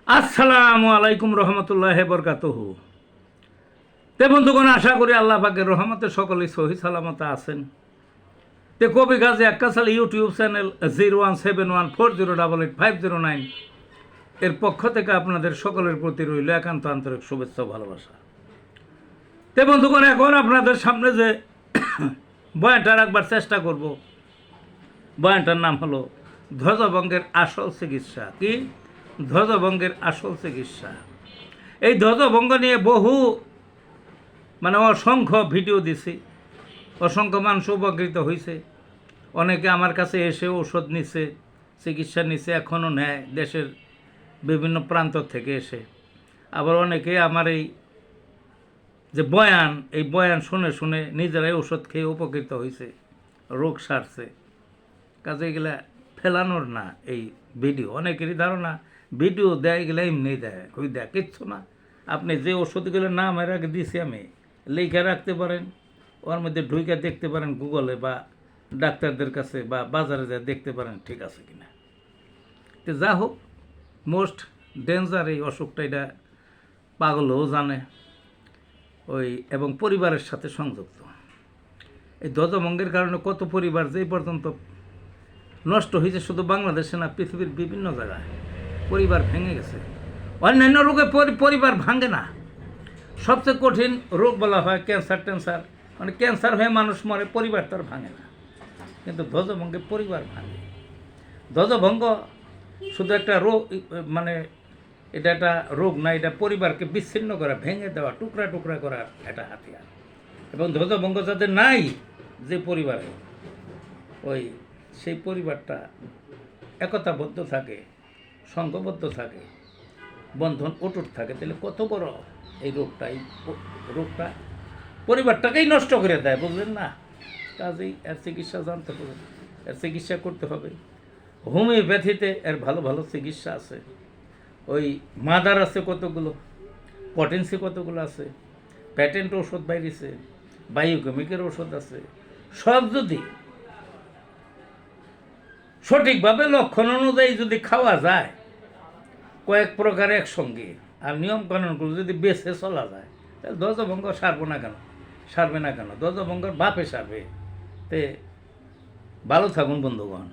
আসসালামু আলাইকুম রহমতুল্লাহ বরকাতুহু। তে বন্ধুগণ, আশা করি আল্লাহ পাকের রহমতে সকলেই সহি সালামতে আছেন। তে কবি গাজী আক্কাসাল ইউটিউব চ্যানেল 017140885009 এর পক্ষ থেকে আপনাদের সকলের প্রতি রইল একান্ত আন্তরিক শুভেচ্ছা ও ভালোবাসা। তে বন্ধুগণ, এখন আপনাদের সামনে যে বয়ানটা রাখবার চেষ্টা করব, বয়ানটার নাম হলো ধ্বজভঙ্গের আসল চিকিৎসা। কি? ধ্বজভঙ্গের আসল চিকিৎসা। এই ধ্বজভঙ্গ নিয়ে বহু অসংখ্য ভিডিও দিছি, অসংখ্য মানুষ উপকৃত হয়েছে। অনেকে আমার কাছে এসে ওষুধ নিছে, চিকিৎসা নিছে, এখনও নেয় দেশের বিভিন্ন প্রান্ত থেকে এসে। আবার অনেকে আমার এই যে বয়ান, এই বয়ান শুনে শুনে নিজেরাই ওষুধ খেয়ে উপকৃত হয়েছে, রোগ সারছে। কাজে এগুলা ফেলানোর না। এই ভিডিও অনেকেরই ধারণা ভিডিও দেয়, এগুলো এমনি দেয়, কই দেয় কিচ্ছু না। আপনি যে ওষুধগুলো নাম এর আগে দিছি আমি, লিখে রাখতে পারেন, ওর মধ্যে ঢুকে দেখতে পারেন গুগলে বা ডাক্তারদের কাছে বা বাজারে যা দেখতে পারেন ঠিক আছে কিনা। তো যা হোক, মোস্ট ডেঞ্জার এই অসুখটা, এটা পাগলও জানে ওই, এবং পরিবারের সাথে সংযুক্ত। এই ধ্বজভঙ্গের কারণে কত পরিবার যে পর্যন্ত নষ্ট হয়েছে, শুধু বাংলাদেশে না, পৃথিবীর বিভিন্ন জায়গায় পরিবার ভেঙে গেছে। অন্যান্য রোগে পরিবার ভাঙে না। সবচেয়ে কঠিন রোগ বলা হয় ক্যান্সার ট্যান্সার, ক্যান্সার হয়ে মানুষ মরে, পরিবার তার ভাঙে না। কিন্তু ধ্বজভঙ্গে পরিবার ভাঙে। ধ্বজভঙ্গ শুধু একটা রোগ, এটা একটা রোগ না, এটা পরিবারকে বিচ্ছিন্ন করা, ভেঙে দেওয়া, টুকরা টুকরা করার একটা হাতিয়ার। এবং ধ্বজভঙ্গ যাদের নাই, যে পরিবারে, সেই পরিবারটা একতাবদ্ধ থাকে, সংঘবদ্ধ থাকে, বন্ধন অটুট থাকে, তাহলে কত বড় এই রোগটা পরিবারটাকেই নষ্ট করে দেয়, বুঝলেন না? কাজেই এর চিকিৎসা জানতে হবে, এর চিকিৎসা করতে হবে। হোমিওপ্যাথিতে এর ভালো ভালো চিকিৎসা আছে। ওই মাদার আছে কতগুলো, পটেন্সি কতগুলো আছে, প্যাটেন্ট ওষুধ বাইরেছে, বায়োকেমিকের ওষুধ আছে। সব যদি সঠিকভাবে লক্ষণ অনুযায়ী যদি খাওয়া যায়, কয়েক প্রকার একসঙ্গে, আর নিয়মকানুনগুলো যদি বেছে চলা যায়, তাহলে ধ্বজভঙ্গ সারবে না কেন? ধ্বজভঙ্গর বাপে সারবে। তে ভালো থাকুন বন্ধুগণ।